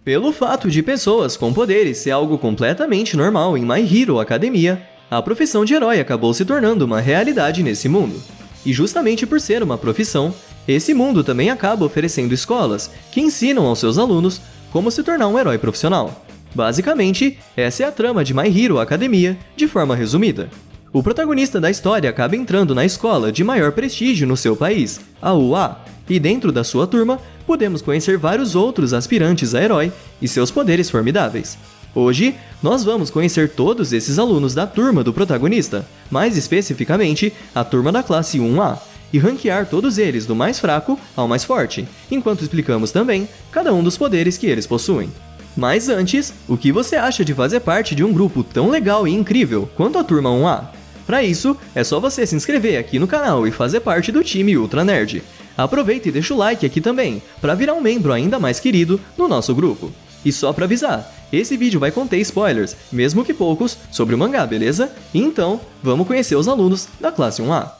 Pelo fato de pessoas com poderes ser algo completamente normal em My Hero Academia, a profissão de herói acabou se tornando uma realidade nesse mundo. E justamente por ser uma profissão, esse mundo também acaba oferecendo escolas que ensinam aos seus alunos como se tornar um herói profissional. Basicamente, essa é a trama de My Hero Academia, de forma resumida. O protagonista da história acaba entrando na escola de maior prestígio no seu país, a UA, e dentro da sua turma, podemos conhecer vários outros aspirantes a herói e seus poderes formidáveis. Hoje, nós vamos conhecer todos esses alunos da turma do protagonista, mais especificamente, a turma da classe 1A, e ranquear todos eles do mais fraco ao mais forte, enquanto explicamos também cada um dos poderes que eles possuem. Mas antes, o que você acha de fazer parte de um grupo tão legal e incrível quanto a turma 1A? Para isso, é só você se inscrever aqui no canal e fazer parte do time Ultra Nerd. Aproveita e deixa o like aqui também, para virar um membro ainda mais querido no nosso grupo. E só para avisar, esse vídeo vai conter spoilers, mesmo que poucos, sobre o mangá, beleza? Então, vamos conhecer os alunos da classe 1A.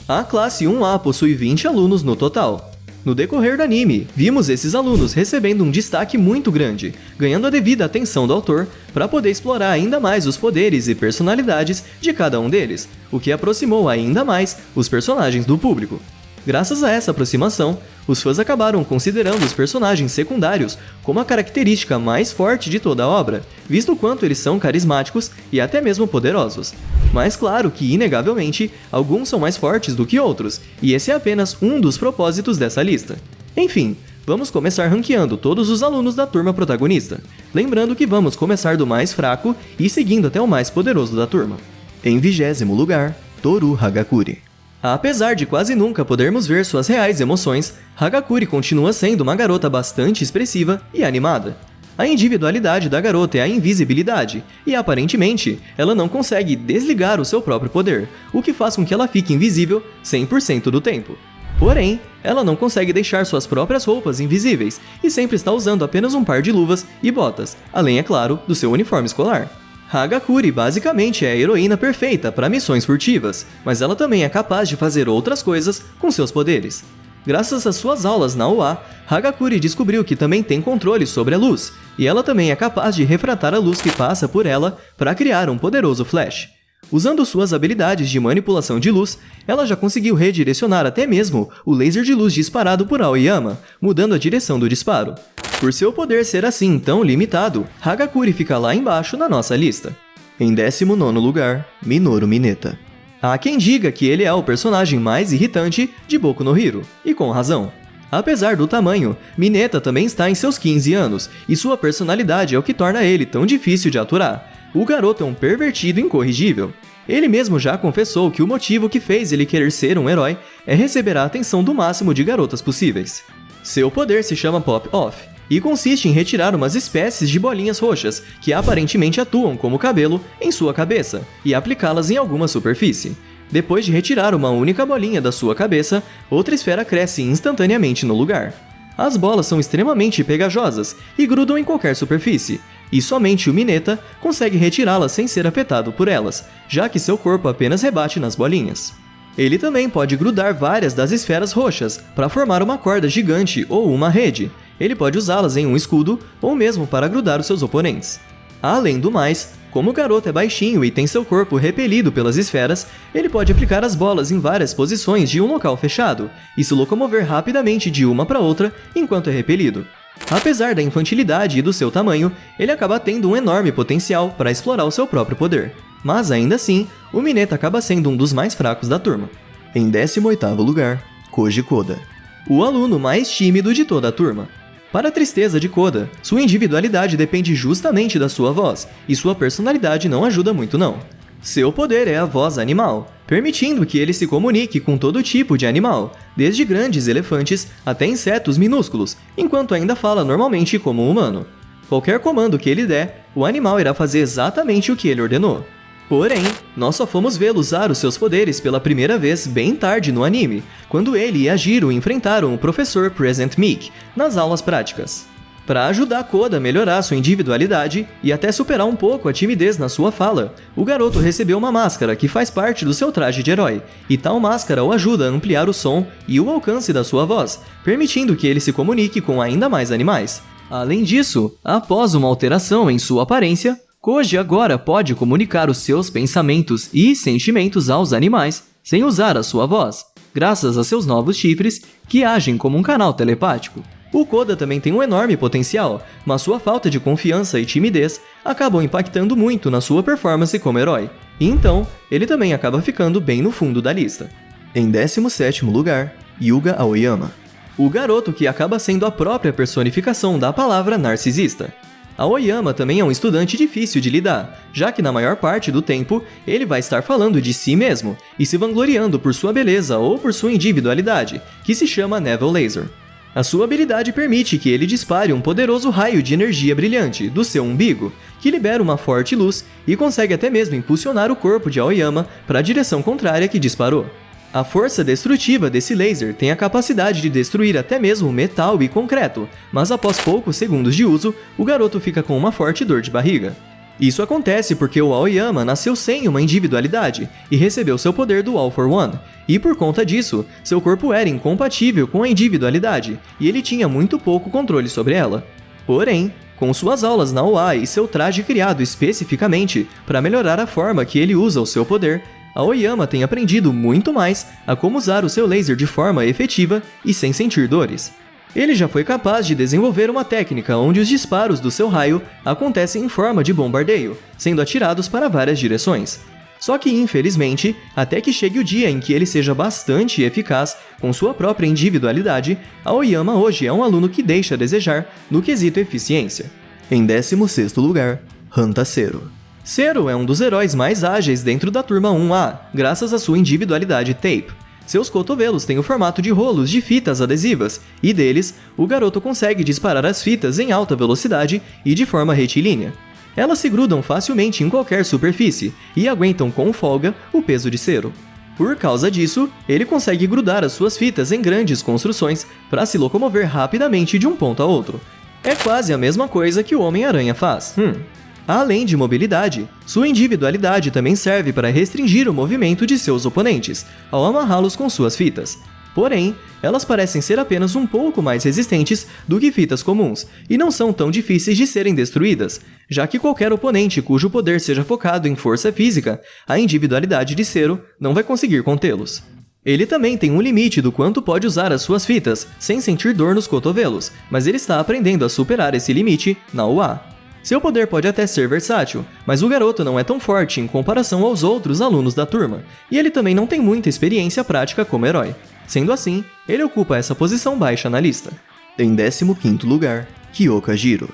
A classe 1A possui 20 alunos no total. No decorrer do anime, vimos esses alunos recebendo um destaque muito grande, ganhando a devida atenção do autor para poder explorar ainda mais os poderes e personalidades de cada um deles, o que aproximou ainda mais os personagens do público. Graças a essa aproximação, os fãs acabaram considerando os personagens secundários como a característica mais forte de toda a obra, visto o quanto eles são carismáticos e até mesmo poderosos. Mas claro que, inegavelmente, alguns são mais fortes do que outros, e esse é apenas um dos propósitos dessa lista. Enfim, vamos começar ranqueando todos os alunos da turma protagonista, lembrando que vamos começar do mais fraco e seguindo até o mais poderoso da turma. Em 20º lugar, Toru Hagakure. Apesar de quase nunca podermos ver suas reais emoções, Hagakure continua sendo uma garota bastante expressiva e animada. A individualidade da garota é a invisibilidade, e aparentemente, ela não consegue desligar o seu próprio poder, o que faz com que ela fique invisível 100% do tempo. Porém, ela não consegue deixar suas próprias roupas invisíveis, e sempre está usando apenas um par de luvas e botas, além, é claro, do seu uniforme escolar. Hagakure basicamente é a heroína perfeita para missões furtivas, mas ela também é capaz de fazer outras coisas com seus poderes. Graças às suas aulas na UA, Hagakure descobriu que também tem controle sobre a luz, e ela também é capaz de refratar a luz que passa por ela para criar um poderoso flash. Usando suas habilidades de manipulação de luz, ela já conseguiu redirecionar até mesmo o laser de luz disparado por Aoyama, mudando a direção do disparo. Por seu poder ser assim tão limitado, Hagakure fica lá embaixo na nossa lista. Em 19º lugar, Minoru Mineta. Há quem diga que ele é o personagem mais irritante de Boku no Hero, e com razão. Apesar do tamanho, Mineta também está em seus 15 anos, e sua personalidade é o que torna ele tão difícil de aturar. O garoto é um pervertido incorrigível. Ele mesmo já confessou que o motivo que fez ele querer ser um herói é receber a atenção do máximo de garotas possíveis. Seu poder se chama Pop-Off, e consiste em retirar umas espécies de bolinhas roxas que aparentemente atuam como cabelo em sua cabeça e aplicá-las em alguma superfície. Depois de retirar uma única bolinha da sua cabeça, outra esfera cresce instantaneamente no lugar. As bolas são extremamente pegajosas e grudam em qualquer superfície, e somente o Mineta consegue retirá-las sem ser afetado por elas, já que seu corpo apenas rebate nas bolinhas. Ele também pode grudar várias das esferas roxas para formar uma corda gigante ou uma rede. Ele pode usá-las em um escudo ou mesmo para grudar os seus oponentes. Além do mais, como o garoto é baixinho e tem seu corpo repelido pelas esferas, ele pode aplicar as bolas em várias posições de um local fechado e se locomover rapidamente de uma para outra enquanto é repelido. Apesar da infantilidade e do seu tamanho, ele acaba tendo um enorme potencial para explorar o seu próprio poder. Mas ainda assim, o Mineta acaba sendo um dos mais fracos da turma. Em 18º lugar, Koji Koda. O aluno mais tímido de toda a turma. Para a tristeza de Koda, sua individualidade depende justamente da sua voz, e sua personalidade não ajuda muito não. Seu poder é a voz animal, permitindo que ele se comunique com todo tipo de animal, desde grandes elefantes até insetos minúsculos, enquanto ainda fala normalmente como um humano. Qualquer comando que ele der, o animal irá fazer exatamente o que ele ordenou. Porém, nós só fomos vê-lo usar os seus poderes pela primeira vez bem tarde no anime, quando ele e a Jiro enfrentaram o professor Present Mic nas aulas práticas. Para ajudar Koda a melhorar sua individualidade e até superar um pouco a timidez na sua fala, o garoto recebeu uma máscara que faz parte do seu traje de herói, e tal máscara o ajuda a ampliar o som e o alcance da sua voz, permitindo que ele se comunique com ainda mais animais. Além disso, após uma alteração em sua aparência, Koji agora pode comunicar os seus pensamentos e sentimentos aos animais sem usar a sua voz, graças a seus novos chifres que agem como um canal telepático. O Koda também tem um enorme potencial, mas sua falta de confiança e timidez acabam impactando muito na sua performance como herói. E então, ele também acaba ficando bem no fundo da lista. Em 17º lugar, Yuga Aoyama. O garoto que acaba sendo a própria personificação da palavra narcisista. Aoyama também é um estudante difícil de lidar, já que na maior parte do tempo ele vai estar falando de si mesmo e se vangloriando por sua beleza ou por sua individualidade, que se chama Neville Laser. A sua habilidade permite que ele dispare um poderoso raio de energia brilhante do seu umbigo, que libera uma forte luz e consegue até mesmo impulsionar o corpo de Aoyama para a direção contrária que disparou. A força destrutiva desse laser tem a capacidade de destruir até mesmo metal e concreto, mas após poucos segundos de uso, o garoto fica com uma forte dor de barriga. Isso acontece porque o Aoyama nasceu sem uma individualidade e recebeu seu poder do All for One, e por conta disso, seu corpo era incompatível com a individualidade e ele tinha muito pouco controle sobre ela. Porém, com suas aulas na UA e seu traje criado especificamente para melhorar a forma que ele usa o seu poder, Aoyama tem aprendido muito mais a como usar o seu laser de forma efetiva e sem sentir dores. Ele já foi capaz de desenvolver uma técnica onde os disparos do seu raio acontecem em forma de bombardeio, sendo atirados para várias direções. Só que, infelizmente, até que chegue o dia em que ele seja bastante eficaz com sua própria individualidade, Aoyama hoje é um aluno que deixa a desejar no quesito eficiência. Em 16º lugar, Hanta Zero. Zero é um dos heróis mais ágeis dentro da turma 1A, graças à sua individualidade Tape. Seus cotovelos têm o formato de rolos de fitas adesivas, e deles, o garoto consegue disparar as fitas em alta velocidade e de forma retilínea. Elas se grudam facilmente em qualquer superfície e aguentam com folga o peso de Zero. Por causa disso, ele consegue grudar as suas fitas em grandes construções para se locomover rapidamente de um ponto a outro. É quase a mesma coisa que o Homem-Aranha faz. Além de mobilidade, sua individualidade também serve para restringir o movimento de seus oponentes, ao amarrá-los com suas fitas. Porém, elas parecem ser apenas um pouco mais resistentes do que fitas comuns, e não são tão difíceis de serem destruídas, já que qualquer oponente cujo poder seja focado em força física, a individualidade de Zero não vai conseguir contê-los. Ele também tem um limite do quanto pode usar as suas fitas, sem sentir dor nos cotovelos, mas ele está aprendendo a superar esse limite na UA. Seu poder pode até ser versátil, mas o garoto não é tão forte em comparação aos outros alunos da turma, e ele também não tem muita experiência prática como herói. Sendo assim, ele ocupa essa posição baixa na lista. Em 15º lugar, Kyoka Jiro.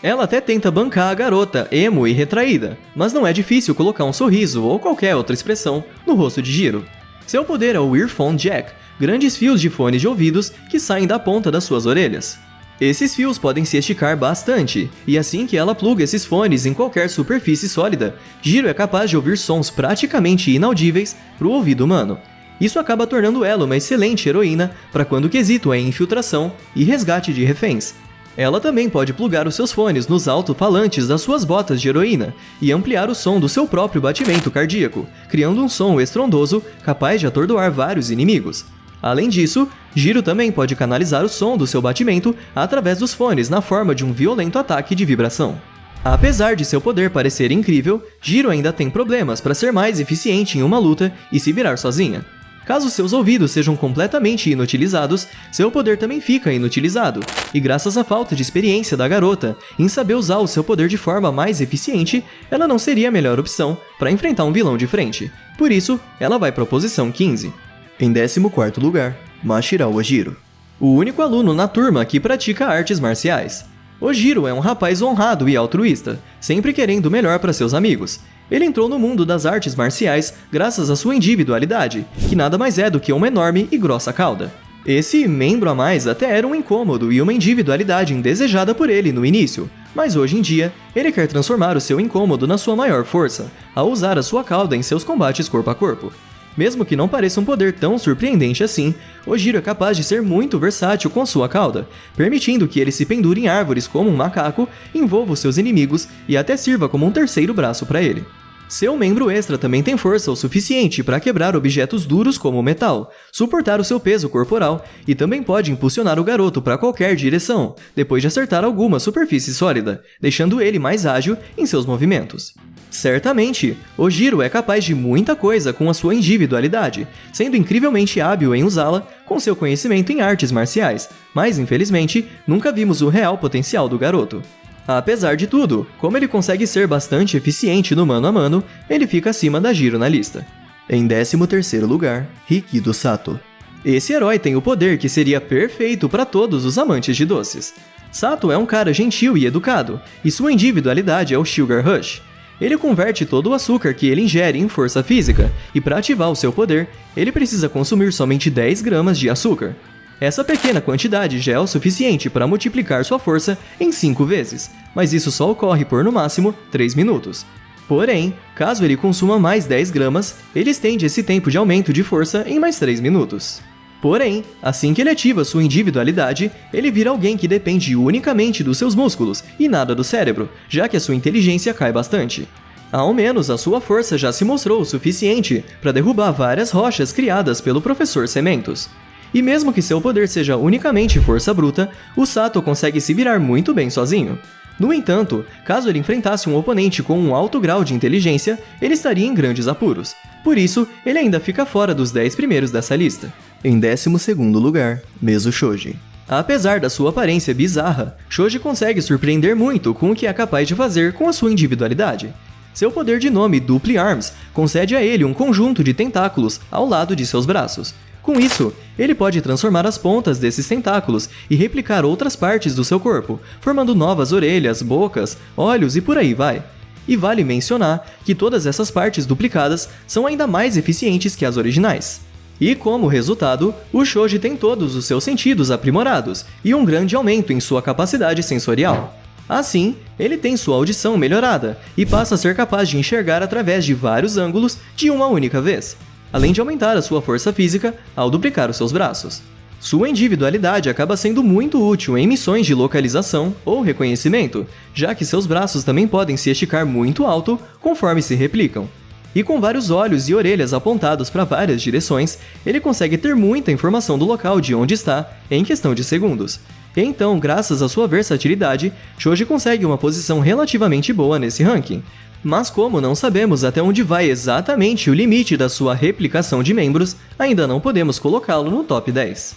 Ela até tenta bancar a garota emo e retraída, mas não é difícil colocar um sorriso ou qualquer outra expressão no rosto de Jiro. Seu poder é o Earphone Jack, grandes fios de fones de ouvidos que saem da ponta das suas orelhas. Esses fios podem se esticar bastante, e assim que ela pluga esses fones em qualquer superfície sólida, Jiro é capaz de ouvir sons praticamente inaudíveis para o ouvido humano. Isso acaba tornando ela uma excelente heroína para quando o quesito é infiltração e resgate de reféns. Ela também pode plugar os seus fones nos alto-falantes das suas botas de heroína e ampliar o som do seu próprio batimento cardíaco, criando um som estrondoso capaz de atordoar vários inimigos. Além disso, Jiro também pode canalizar o som do seu batimento através dos fones na forma de um violento ataque de vibração. Apesar de seu poder parecer incrível, Jiro ainda tem problemas para ser mais eficiente em uma luta e se virar sozinha. Caso seus ouvidos sejam completamente inutilizados, seu poder também fica inutilizado, e graças à falta de experiência da garota em saber usar o seu poder de forma mais eficiente, ela não seria a melhor opção para enfrentar um vilão de frente. Por isso, ela vai para a posição 15. Em 14º lugar, Mashirao Ojiro. O único aluno na turma que pratica artes marciais. Ojiro é um rapaz honrado e altruísta, sempre querendo o melhor para seus amigos. Ele entrou no mundo das artes marciais graças à sua individualidade, que nada mais é do que uma enorme e grossa cauda. Esse membro a mais até era um incômodo e uma individualidade indesejada por ele no início, mas hoje em dia, ele quer transformar o seu incômodo na sua maior força, ao usar a sua cauda em seus combates corpo a corpo. Mesmo que não pareça um poder tão surpreendente assim, Ojiro é capaz de ser muito versátil com sua cauda, permitindo que ele se pendure em árvores como um macaco, envolva os seus inimigos e até sirva como um terceiro braço para ele. Seu membro extra também tem força o suficiente para quebrar objetos duros como o metal, suportar o seu peso corporal e também pode impulsionar o garoto para qualquer direção, depois de acertar alguma superfície sólida, deixando ele mais ágil em seus movimentos. Certamente, Ojiro é capaz de muita coisa com a sua individualidade, sendo incrivelmente hábil em usá-la com seu conhecimento em artes marciais, mas infelizmente nunca vimos o real potencial do garoto. Apesar de tudo, como ele consegue ser bastante eficiente no mano a mano, ele fica acima da Jiro na lista. Em 13º lugar, Hikido Sato. Esse herói tem o poder que seria perfeito para todos os amantes de doces. Sato é um cara gentil e educado, e sua individualidade é o Sugar Rush. Ele converte todo o açúcar que ele ingere em força física, e para ativar o seu poder, ele precisa consumir somente 10 gramas de açúcar. Essa pequena quantidade já é o suficiente para multiplicar sua força em 5 vezes, mas isso só ocorre por no máximo 3 minutos. Porém, caso ele consuma mais 10 gramas, ele estende esse tempo de aumento de força em mais 3 minutos. Porém, assim que ele ativa sua individualidade, ele vira alguém que depende unicamente dos seus músculos e nada do cérebro, já que a sua inteligência cai bastante. Ao menos a sua força já se mostrou o suficiente para derrubar várias rochas criadas pelo Professor Cementos. E mesmo que seu poder seja unicamente força bruta, o Sato consegue se virar muito bem sozinho. No entanto, caso ele enfrentasse um oponente com um alto grau de inteligência, ele estaria em grandes apuros. Por isso, ele ainda fica fora dos 10 primeiros dessa lista. Em 12º lugar, Meso Shoji. Apesar da sua aparência bizarra, Shoji consegue surpreender muito com o que é capaz de fazer com a sua individualidade. Seu poder de nome Duple Arms concede a ele um conjunto de tentáculos ao lado de seus braços. Com isso, ele pode transformar as pontas desses tentáculos e replicar outras partes do seu corpo, formando novas orelhas, bocas, olhos e por aí vai. E vale mencionar que todas essas partes duplicadas são ainda mais eficientes que as originais. E como resultado, o Shoji tem todos os seus sentidos aprimorados e um grande aumento em sua capacidade sensorial. Assim, ele tem sua audição melhorada e passa a ser capaz de enxergar através de vários ângulos de uma única vez, além de aumentar a sua força física ao duplicar os seus braços. Sua individualidade acaba sendo muito útil em missões de localização ou reconhecimento, já que seus braços também podem se esticar muito alto conforme se replicam. E com vários olhos e orelhas apontados para várias direções, ele consegue ter muita informação do local de onde está em questão de segundos. E então, graças à sua versatilidade, Shoji consegue uma posição relativamente boa nesse ranking. Mas como não sabemos até onde vai exatamente o limite da sua replicação de membros, ainda não podemos colocá-lo no top 10.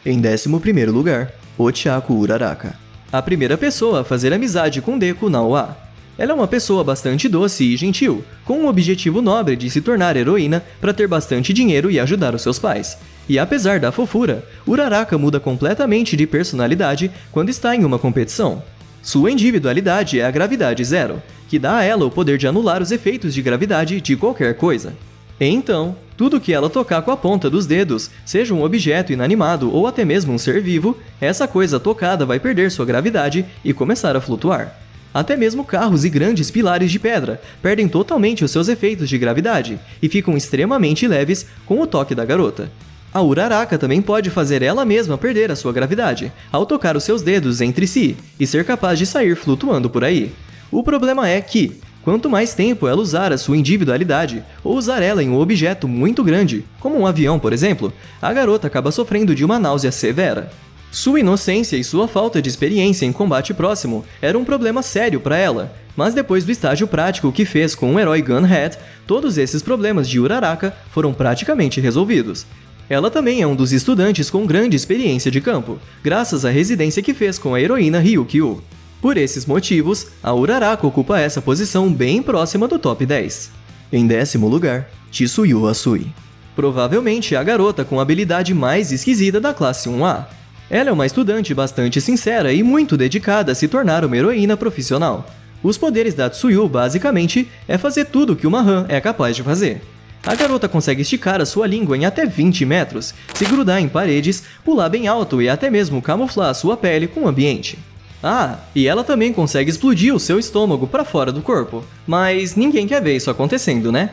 Em 11º lugar, Ochaku Uraraka. A primeira pessoa a fazer amizade com Deku na OA. Ela é uma pessoa bastante doce e gentil, com um objetivo nobre de se tornar heroína para ter bastante dinheiro e ajudar os seus pais. E apesar da fofura, Uraraka muda completamente de personalidade quando está em uma competição. Sua individualidade é a gravidade zero, que dá a ela o poder de anular os efeitos de gravidade de qualquer coisa. Então, tudo que ela tocar com a ponta dos dedos, seja um objeto inanimado ou até mesmo um ser vivo, essa coisa tocada vai perder sua gravidade e começar a flutuar. Até mesmo carros e grandes pilares de pedra perdem totalmente os seus efeitos de gravidade e ficam extremamente leves com o toque da garota. A Uraraka também pode fazer ela mesma perder a sua gravidade, ao tocar os seus dedos entre si e ser capaz de sair flutuando por aí. O problema é que, quanto mais tempo ela usar a sua individualidade, ou usar ela em um objeto muito grande, como um avião por exemplo, a garota acaba sofrendo de uma náusea severa. Sua inocência e sua falta de experiência em combate próximo era um problema sério para ela, mas depois do estágio prático que fez com o herói Gunhead, todos esses problemas de Uraraka foram praticamente resolvidos. Ela também é um dos estudantes com grande experiência de campo, graças à residência que fez com a heroína Ryukyu. Por esses motivos, a Uraraka ocupa essa posição bem próxima do top 10. Em 10º lugar, Chisuyu Asui. Provavelmente a garota com a habilidade mais esquisita da classe 1A. Ela é uma estudante bastante sincera e muito dedicada a se tornar uma heroína profissional. Os poderes da Tsuyu, basicamente, é fazer tudo que uma Han é capaz de fazer. A garota consegue esticar a sua língua em até 20 metros, se grudar em paredes, pular bem alto e até mesmo camuflar a sua pele com o ambiente. Ah, e ela também consegue explodir o seu estômago para fora do corpo. Mas ninguém quer ver isso acontecendo, né?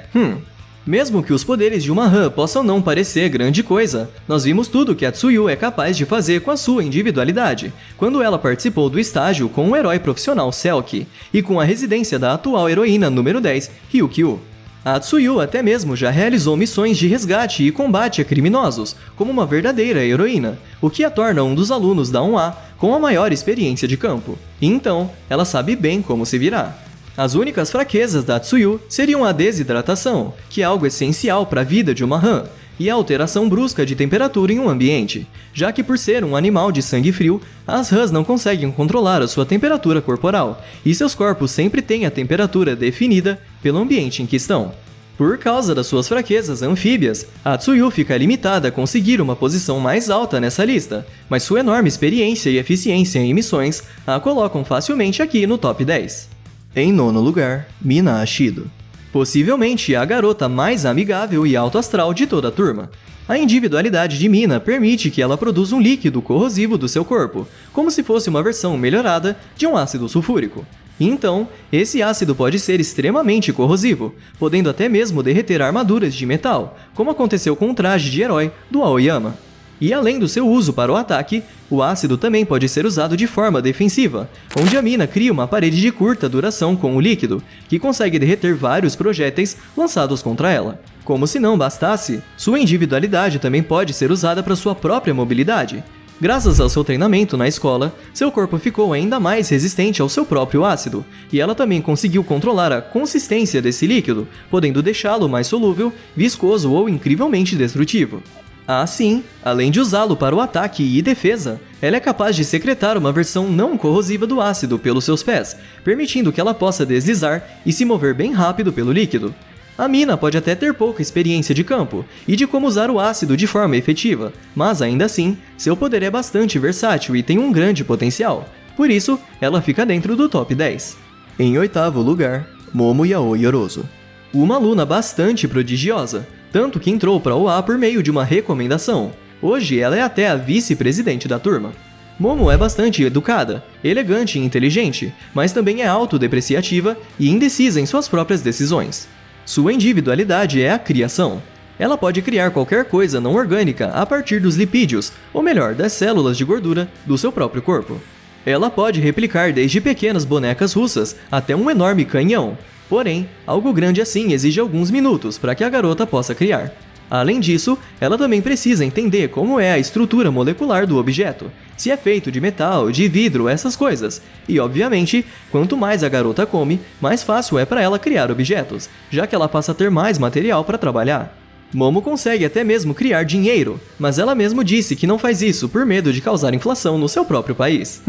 Mesmo que os poderes de uma Han possam não parecer grande coisa, nós vimos tudo que a Tsuyu é capaz de fazer com a sua individualidade, quando ela participou do estágio com o herói profissional Selkie, e com a residência da atual heroína número 10, Ryukyu. A Tsuyu até mesmo já realizou missões de resgate e combate a criminosos, como uma verdadeira heroína, o que a torna um dos alunos da 1A com a maior experiência de campo. E então, ela sabe bem como se virar. As únicas fraquezas da Tsuyu seriam a desidratação, que é algo essencial para a vida de uma Han, e a alteração brusca de temperatura em um ambiente, já que por ser um animal de sangue frio, as Hans não conseguem controlar a sua temperatura corporal, e seus corpos sempre têm a temperatura definida pelo ambiente em que estão. Por causa das suas fraquezas anfíbias, a Tsuyu fica limitada a conseguir uma posição mais alta nessa lista, mas sua enorme experiência e eficiência em missões a colocam facilmente aqui no top 10. Em nono lugar, Mina Ashido. Possivelmente a garota mais amigável e alto astral de toda a turma. A individualidade de Mina permite que ela produza um líquido corrosivo do seu corpo, como se fosse uma versão melhorada de um ácido sulfúrico. Então, esse ácido pode ser extremamente corrosivo, podendo até mesmo derreter armaduras de metal, como aconteceu com o traje de herói do Aoyama. E além do seu uso para o ataque, o ácido também pode ser usado de forma defensiva, onde a Mina cria uma parede de curta duração com o líquido, que consegue derreter vários projéteis lançados contra ela. Como se não bastasse, sua individualidade também pode ser usada para sua própria mobilidade. Graças ao seu treinamento na escola, seu corpo ficou ainda mais resistente ao seu próprio ácido, e ela também conseguiu controlar a consistência desse líquido, podendo deixá-lo mais solúvel, viscoso ou incrivelmente destrutivo. Assim, além de usá-lo para o ataque e defesa, ela é capaz de secretar uma versão não corrosiva do ácido pelos seus pés, permitindo que ela possa deslizar e se mover bem rápido pelo líquido. A Mina pode até ter pouca experiência de campo e de como usar o ácido de forma efetiva, mas ainda assim, seu poder é bastante versátil e tem um grande potencial. Por isso, ela fica dentro do top 10. Em oitavo lugar, Momo Yaoi Yorozu. Uma aluna bastante prodigiosa, tanto que entrou para a OA por meio de uma recomendação. Hoje ela é até a vice-presidente da turma. Momo é bastante educada, elegante e inteligente, mas também é autodepreciativa e indecisa em suas próprias decisões. Sua individualidade é a criação. Ela pode criar qualquer coisa não orgânica a partir dos lipídios, ou melhor, das células de gordura do seu próprio corpo. Ela pode replicar desde pequenas bonecas russas até um enorme canhão. Porém, algo grande assim exige alguns minutos para que a garota possa criar. Além disso, ela também precisa entender como é a estrutura molecular do objeto, se é feito de metal, de vidro, essas coisas. E, obviamente, quanto mais a garota come, mais fácil é para ela criar objetos, já que ela passa a ter mais material para trabalhar. Momo consegue até mesmo criar dinheiro, mas ela mesma disse que não faz isso por medo de causar inflação no seu próprio país.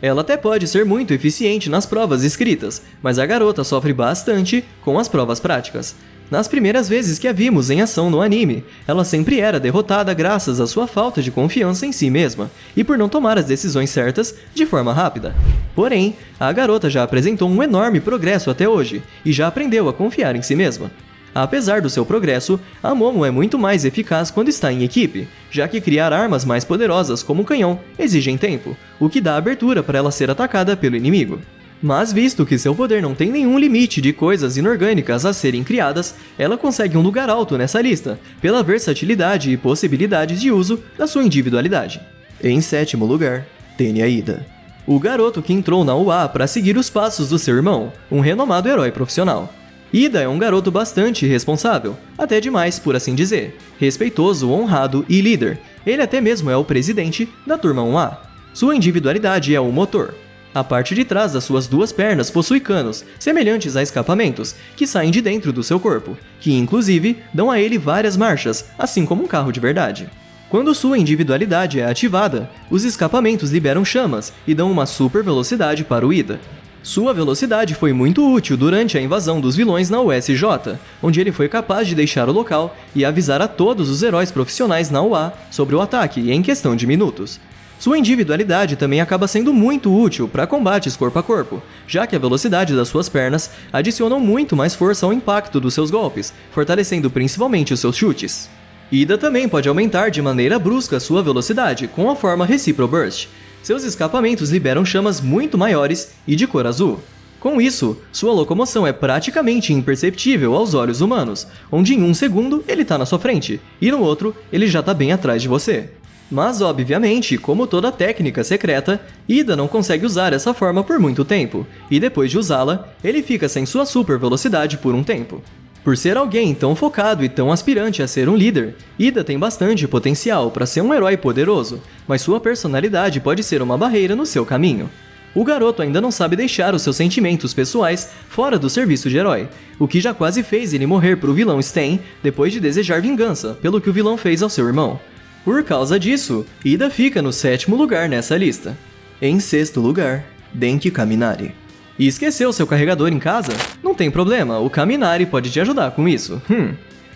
Ela até pode ser muito eficiente nas provas escritas, mas a garota sofre bastante com as provas práticas. Nas primeiras vezes que a vimos em ação no anime, ela sempre era derrotada graças à sua falta de confiança em si mesma e por não tomar as decisões certas de forma rápida. Porém, a garota já apresentou um enorme progresso até hoje e já aprendeu a confiar em si mesma. Apesar do seu progresso, a Momo é muito mais eficaz quando está em equipe, já que criar armas mais poderosas como o canhão exigem tempo, o que dá abertura para ela ser atacada pelo inimigo. Mas visto que seu poder não tem nenhum limite de coisas inorgânicas a serem criadas, ela consegue um lugar alto nessa lista, pela versatilidade e possibilidades de uso da sua individualidade. Em sétimo lugar, Tenya Ida. O garoto que entrou na UA para seguir os passos do seu irmão, um renomado herói profissional. Ida é um garoto bastante responsável, até demais por assim dizer, respeitoso, honrado e líder. Ele até mesmo é o presidente da turma 1A. Sua individualidade é o motor. A parte de trás das suas duas pernas possui canos, semelhantes a escapamentos, que saem de dentro do seu corpo, que inclusive dão a ele várias marchas, assim como um carro de verdade. Quando sua individualidade é ativada, os escapamentos liberam chamas e dão uma super velocidade para o Ida. Sua velocidade foi muito útil durante a invasão dos vilões na USJ, onde ele foi capaz de deixar o local e avisar a todos os heróis profissionais na UA sobre o ataque em questão de minutos. Sua individualidade também acaba sendo muito útil para combates corpo a corpo, já que a velocidade das suas pernas adicionam muito mais força ao impacto dos seus golpes, fortalecendo principalmente os seus chutes. Ida também pode aumentar de maneira brusca sua velocidade com a forma Recipro Burst. Seus escapamentos liberam chamas muito maiores e de cor azul. Com isso, sua locomoção é praticamente imperceptível aos olhos humanos, onde em um segundo ele tá na sua frente, e no outro ele já tá bem atrás de você. Mas, obviamente, como toda técnica secreta, Ida não consegue usar essa forma por muito tempo, e depois de usá-la, ele fica sem sua super velocidade por um tempo. Por ser alguém tão focado e tão aspirante a ser um líder, Ida tem bastante potencial para ser um herói poderoso, mas sua personalidade pode ser uma barreira no seu caminho. O garoto ainda não sabe deixar os seus sentimentos pessoais fora do serviço de herói, o que já quase fez ele morrer pro vilão Stain depois de desejar vingança pelo que o vilão fez ao seu irmão. Por causa disso, Ida fica no 7º lugar nessa lista. Em 6º lugar, Denki Kaminari. E esqueceu seu carregador em casa? Não tem problema, o Kaminari pode te ajudar com isso.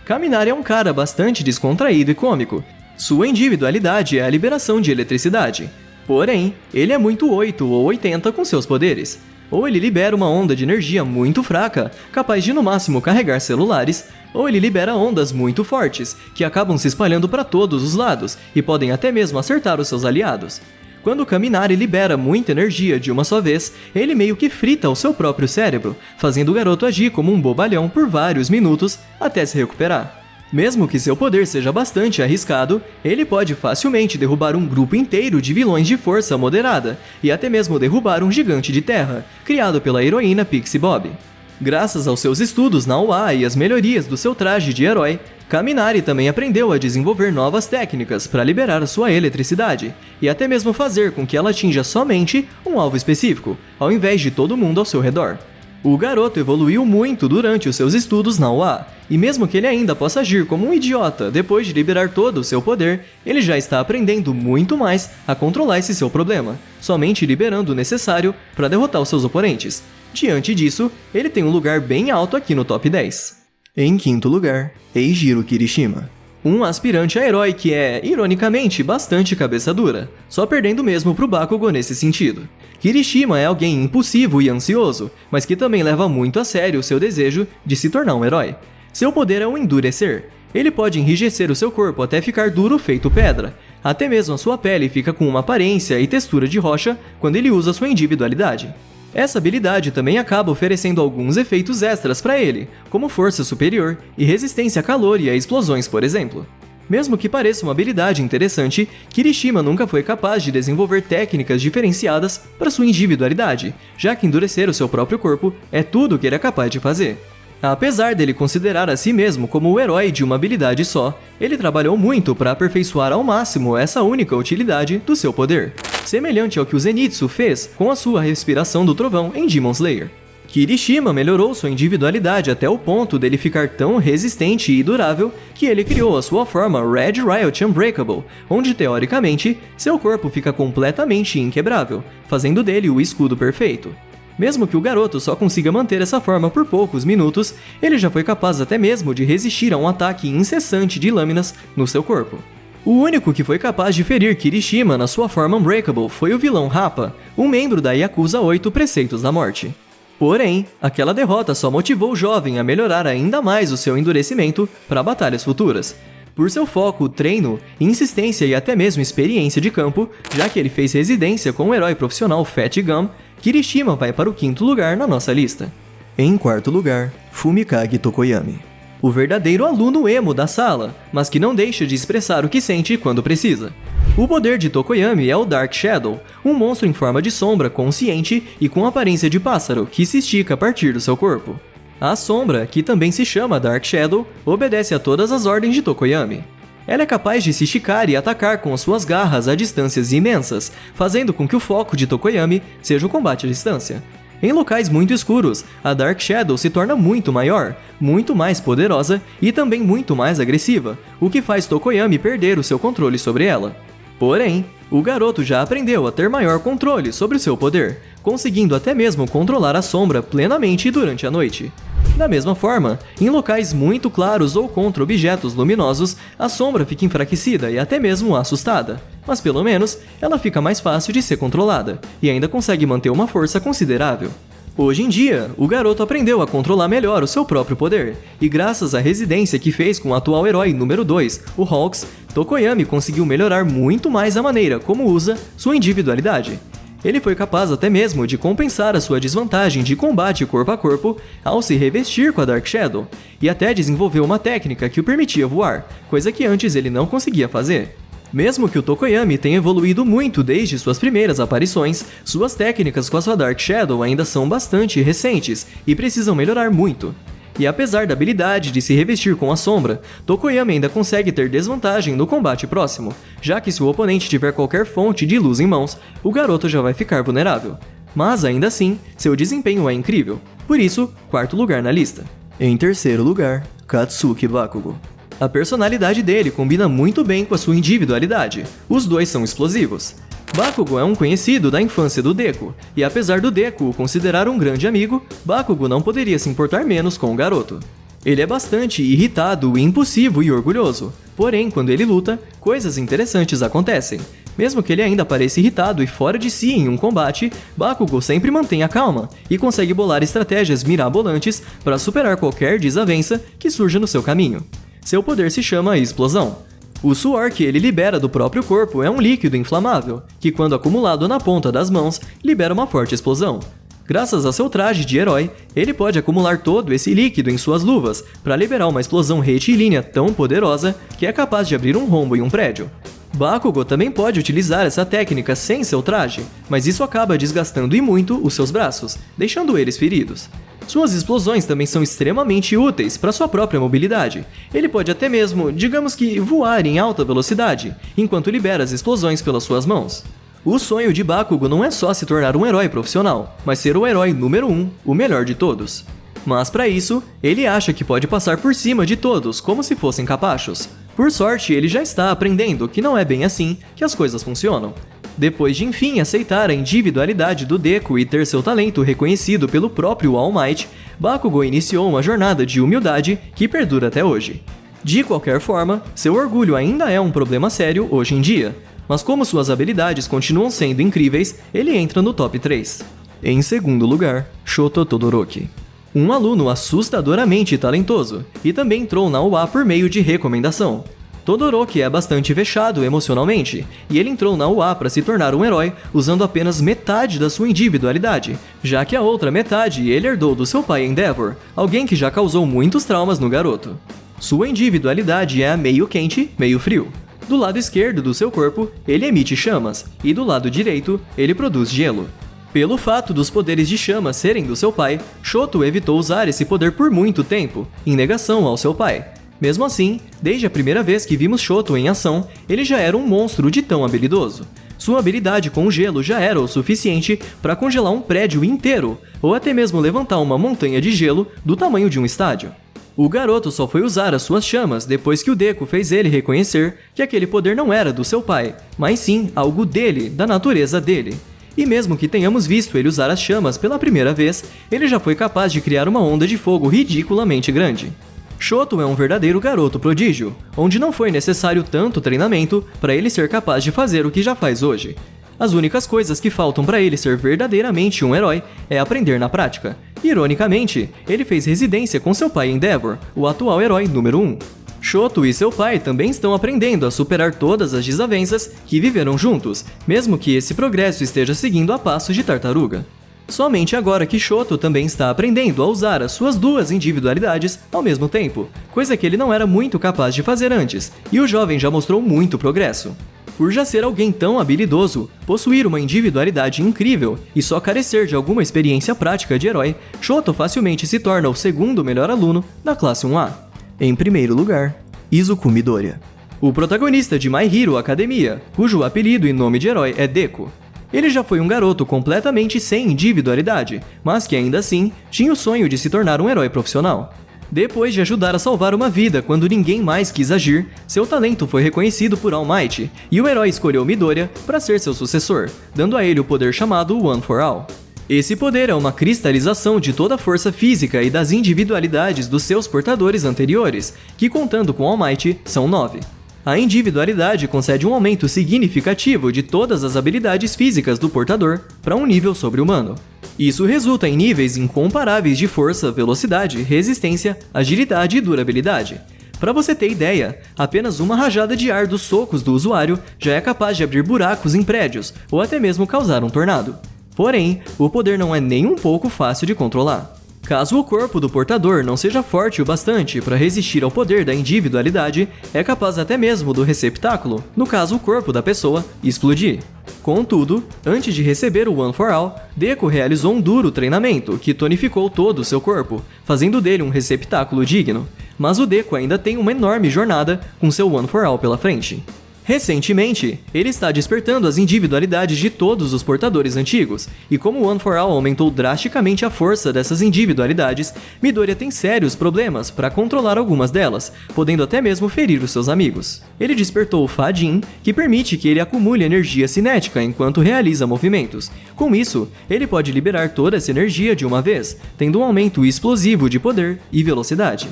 Kaminari é um cara bastante descontraído e cômico. Sua individualidade é a liberação de eletricidade. Porém, ele é muito 8 ou 80 com seus poderes. Ou ele libera uma onda de energia muito fraca, capaz de no máximo carregar celulares, ou ele libera ondas muito fortes, que acabam se espalhando para todos os lados e podem até mesmo acertar os seus aliados. Quando o Kaminari libera muita energia de uma só vez, ele meio que frita o seu próprio cérebro, fazendo o garoto agir como um bobalhão por vários minutos até se recuperar. Mesmo que seu poder seja bastante arriscado, ele pode facilmente derrubar um grupo inteiro de vilões de força moderada, e até mesmo derrubar um gigante de terra, criado pela heroína Pixie Bob. Graças aos seus estudos na UA e as melhorias do seu traje de herói, Kaminari também aprendeu a desenvolver novas técnicas para liberar a sua eletricidade, e até mesmo fazer com que ela atinja somente um alvo específico, ao invés de todo mundo ao seu redor. O garoto evoluiu muito durante os seus estudos na UA, e mesmo que ele ainda possa agir como um idiota depois de liberar todo o seu poder, ele já está aprendendo muito mais a controlar esse seu problema, somente liberando o necessário para derrotar os seus oponentes. Diante disso, ele tem um lugar bem alto aqui no top 10. Em 5º lugar, Eijiro Kirishima. Um aspirante a herói que é, ironicamente, bastante cabeça dura, só perdendo mesmo pro Bakugo nesse sentido. Kirishima é alguém impulsivo e ansioso, mas que também leva muito a sério o seu desejo de se tornar um herói. Seu poder é o endurecer. Ele pode enrijecer o seu corpo até ficar duro feito pedra. Até mesmo a sua pele fica com uma aparência e textura de rocha quando ele usa sua individualidade. Essa habilidade também acaba oferecendo alguns efeitos extras para ele, como força superior e resistência a calor e a explosões, por exemplo. Mesmo que pareça uma habilidade interessante, Kirishima nunca foi capaz de desenvolver técnicas diferenciadas para sua individualidade, já que endurecer o seu próprio corpo é tudo o que ele é capaz de fazer. Apesar dele considerar a si mesmo como o herói de uma habilidade só, ele trabalhou muito para aperfeiçoar ao máximo essa única utilidade do seu poder, semelhante ao que o Zenitsu fez com a sua respiração do trovão em Demon Slayer. Kirishima melhorou sua individualidade até o ponto dele ficar tão resistente e durável que ele criou a sua forma Red Riot Unbreakable, onde teoricamente seu corpo fica completamente inquebrável, fazendo dele o escudo perfeito. Mesmo que o garoto só consiga manter essa forma por poucos minutos, ele já foi capaz até mesmo de resistir a um ataque incessante de lâminas no seu corpo. O único que foi capaz de ferir Kirishima na sua forma Unbreakable foi o vilão Rappa, um membro da Yakuza 8 Preceitos da Morte. Porém, aquela derrota só motivou o jovem a melhorar ainda mais o seu endurecimento para batalhas futuras. Por seu foco, treino, insistência e até mesmo experiência de campo, já que ele fez residência com o herói profissional Fat Gum, Kirishima vai para o 5º lugar na nossa lista. Em 4º lugar, Fumikage Tokoyami. O verdadeiro aluno emo da sala, mas que não deixa de expressar o que sente quando precisa. O poder de Tokoyami é o Dark Shadow, um monstro em forma de sombra consciente e com aparência de pássaro que se estica a partir do seu corpo. A sombra, que também se chama Dark Shadow, obedece a todas as ordens de Tokoyami. Ela é capaz de se esticar e atacar com as suas garras a distâncias imensas, fazendo com que o foco de Tokoyami seja o combate à distância. Em locais muito escuros, a Dark Shadow se torna muito maior, muito mais poderosa e também muito mais agressiva, o que faz Tokoyami perder o seu controle sobre ela. Porém, o garoto já aprendeu a ter maior controle sobre o seu poder, conseguindo até mesmo controlar a sombra plenamente durante a noite. Da mesma forma, em locais muito claros ou contra objetos luminosos, a sombra fica enfraquecida e até mesmo assustada, mas pelo menos ela fica mais fácil de ser controlada, e ainda consegue manter uma força considerável. Hoje em dia, o garoto aprendeu a controlar melhor o seu próprio poder, e graças à residência que fez com o atual herói número 2, o Hawks, Tokoyami conseguiu melhorar muito mais a maneira como usa sua individualidade. Ele foi capaz até mesmo de compensar a sua desvantagem de combate corpo a corpo ao se revestir com a Dark Shadow, e até desenvolveu uma técnica que o permitia voar, coisa que antes ele não conseguia fazer. Mesmo que o Tokoyami tenha evoluído muito desde suas primeiras aparições, suas técnicas com a sua Dark Shadow ainda são bastante recentes e precisam melhorar muito. E apesar da habilidade de se revestir com a sombra, Tokoyami ainda consegue ter desvantagem no combate próximo, já que se o oponente tiver qualquer fonte de luz em mãos, o garoto já vai ficar vulnerável. Mas ainda assim, seu desempenho é incrível, por isso, 4º lugar na lista. Em 3º lugar, Katsuki Bakugo. A personalidade dele combina muito bem com a sua individualidade, os dois são explosivos. Bakugo é um conhecido da infância do Deku, e apesar do Deku o considerar um grande amigo, Bakugo não poderia se importar menos com o garoto. Ele é bastante irritado, impulsivo e orgulhoso, porém quando ele luta, coisas interessantes acontecem. Mesmo que ele ainda pareça irritado e fora de si em um combate, Bakugo sempre mantém a calma e consegue bolar estratégias mirabolantes para superar qualquer desavença que surja no seu caminho. Seu poder se chama Explosão. O suor que ele libera do próprio corpo é um líquido inflamável, que quando acumulado na ponta das mãos, libera uma forte explosão. Graças a seu traje de herói, ele pode acumular todo esse líquido em suas luvas para liberar uma explosão retilínea tão poderosa que é capaz de abrir um rombo em um prédio. Bakugo também pode utilizar essa técnica sem seu traje, mas isso acaba desgastando e muito os seus braços, deixando eles feridos. Suas explosões também são extremamente úteis para sua própria mobilidade. Ele pode até mesmo, digamos que, voar em alta velocidade, enquanto libera as explosões pelas suas mãos. O sonho de Bakugo não é só se tornar um herói profissional, mas ser o herói número 1, o melhor de todos. Mas para isso, ele acha que pode passar por cima de todos como se fossem capachos. Por sorte, ele já está aprendendo que não é bem assim que as coisas funcionam. Depois de enfim aceitar a individualidade do Deku e ter seu talento reconhecido pelo próprio All Might, Bakugo iniciou uma jornada de humildade que perdura até hoje. De qualquer forma, seu orgulho ainda é um problema sério hoje em dia, mas como suas habilidades continuam sendo incríveis, ele entra no top 3. Em 2º lugar, Shoto Todoroki. Um aluno assustadoramente talentoso, e também entrou na UA por meio de recomendação. Todoroki é bastante fechado emocionalmente, e ele entrou na UA para se tornar um herói usando apenas metade da sua individualidade, já que a outra metade ele herdou do seu pai Endeavor, alguém que já causou muitos traumas no garoto. Sua individualidade é meio quente, meio frio. Do lado esquerdo do seu corpo, ele emite chamas, e do lado direito, ele produz gelo. Pelo fato dos poderes de chama serem do seu pai, Shoto evitou usar esse poder por muito tempo, em negação ao seu pai. Mesmo assim, desde a primeira vez que vimos Shoto em ação, ele já era um monstro de tão habilidoso. Sua habilidade com o gelo já era o suficiente para congelar um prédio inteiro, ou até mesmo levantar uma montanha de gelo do tamanho de um estádio. O garoto só foi usar as suas chamas depois que o Deku fez ele reconhecer que aquele poder não era do seu pai, mas sim algo dele, da natureza dele. E mesmo que tenhamos visto ele usar as chamas pela primeira vez, ele já foi capaz de criar uma onda de fogo ridiculamente grande. Shoto é um verdadeiro garoto prodígio, onde não foi necessário tanto treinamento para ele ser capaz de fazer o que já faz hoje. As únicas coisas que faltam para ele ser verdadeiramente um herói é aprender na prática. Ironicamente, ele fez residência com seu pai Endeavor, o atual herói número 1. Shoto e seu pai também estão aprendendo a superar todas as desavenças que viveram juntos, mesmo que esse progresso esteja seguindo a passos de tartaruga. Somente agora que Shoto também está aprendendo a usar as suas duas individualidades ao mesmo tempo, coisa que ele não era muito capaz de fazer antes, e o jovem já mostrou muito progresso. Por já ser alguém tão habilidoso, possuir uma individualidade incrível e só carecer de alguma experiência prática de herói, Shoto facilmente se torna o 2º melhor aluno da classe 1A. Em 1º lugar, Izuku Midoriya. O protagonista de My Hero Academia, cujo apelido e nome de herói é Deku. Ele já foi um garoto completamente sem individualidade, mas que ainda assim tinha o sonho de se tornar um herói profissional. Depois de ajudar a salvar uma vida quando ninguém mais quis agir, seu talento foi reconhecido por All Might, e o herói escolheu Midoriya para ser seu sucessor, dando a ele o poder chamado One for All. Esse poder é uma cristalização de toda a força física e das individualidades dos seus portadores anteriores, que contando com All Might, são 9. A individualidade concede um aumento significativo de todas as habilidades físicas do portador para um nível sobre-humano. Isso resulta em níveis incomparáveis de força, velocidade, resistência, agilidade e durabilidade. Pra você ter ideia, apenas uma rajada de ar dos socos do usuário já é capaz de abrir buracos em prédios ou até mesmo causar um tornado. Porém, o poder não é nem um pouco fácil de controlar. Caso o corpo do portador não seja forte o bastante para resistir ao poder da individualidade, é capaz até mesmo do receptáculo, no caso o corpo da pessoa, explodir. Contudo, antes de receber o One for All, Deku realizou um duro treinamento que tonificou todo o seu corpo, fazendo dele um receptáculo digno. Mas o Deku ainda tem uma enorme jornada com seu One for All pela frente. Recentemente, ele está despertando as individualidades de todos os portadores antigos, e como o One for All aumentou drasticamente a força dessas individualidades, Midoriya tem sérios problemas para controlar algumas delas, podendo até mesmo ferir os seus amigos. Ele despertou o Fadin, que permite que ele acumule energia cinética enquanto realiza movimentos. Com isso, ele pode liberar toda essa energia de uma vez, tendo um aumento explosivo de poder e velocidade.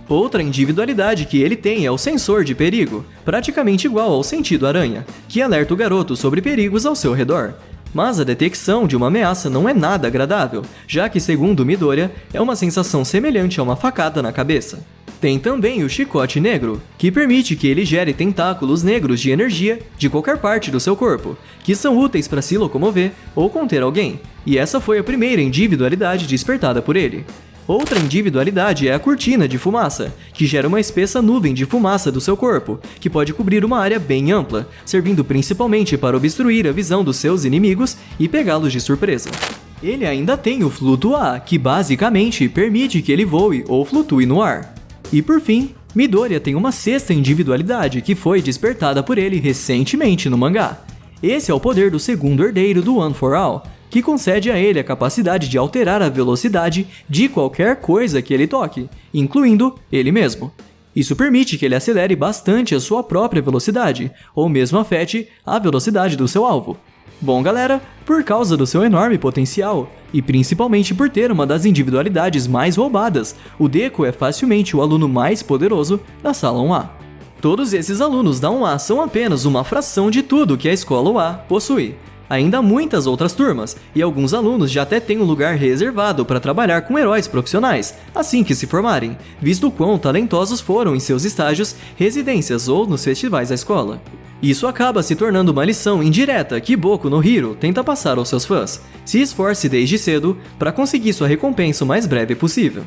Outra individualidade que ele tem é o sensor de perigo, praticamente igual ao sentido aranha, que alerta o garoto sobre perigos ao seu redor. Mas a detecção de uma ameaça não é nada agradável, já que, segundo Midoriya, é uma sensação semelhante a uma facada na cabeça. Tem também o chicote negro, que permite que ele gere tentáculos negros de energia de qualquer parte do seu corpo, que são úteis para se locomover ou conter alguém, e essa foi a primeira individualidade despertada por ele. Outra individualidade é a cortina de fumaça, que gera uma espessa nuvem de fumaça do seu corpo, que pode cobrir uma área bem ampla, servindo principalmente para obstruir a visão dos seus inimigos e pegá-los de surpresa. Ele ainda tem o Flutuar, que basicamente permite que ele voe ou flutue no ar. E por fim, Midoriya tem uma sexta individualidade que foi despertada por ele recentemente no mangá. Esse é o poder do segundo herdeiro do One for All, que concede a ele a capacidade de alterar a velocidade de qualquer coisa que ele toque, incluindo ele mesmo. Isso permite que ele acelere bastante a sua própria velocidade, ou mesmo afete a velocidade do seu alvo. Bom galera, por causa do seu enorme potencial, e principalmente por ter uma das individualidades mais roubadas, o Deku é facilmente o aluno mais poderoso da Sala 1A. Todos esses alunos da 1A são apenas uma fração de tudo que a Escola 1A possui. Ainda há muitas outras turmas, e alguns alunos já até têm um lugar reservado para trabalhar com heróis profissionais, assim que se formarem, visto o quão talentosos foram em seus estágios, residências ou nos festivais da escola. Isso acaba se tornando uma lição indireta que Boku no Hero tenta passar aos seus fãs. Se esforce desde cedo para conseguir sua recompensa o mais breve possível.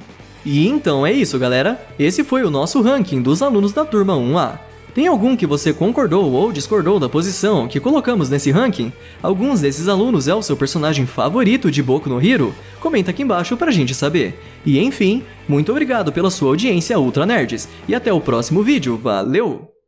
E então é isso galera, esse foi o nosso ranking dos alunos da turma 1A. Tem algum que você concordou ou discordou da posição que colocamos nesse ranking? Alguns desses alunos é o seu personagem favorito de Boku no Hero? Comenta aqui embaixo pra gente saber. E enfim, muito obrigado pela sua audiência Ultra Nerds, e até o próximo vídeo, valeu!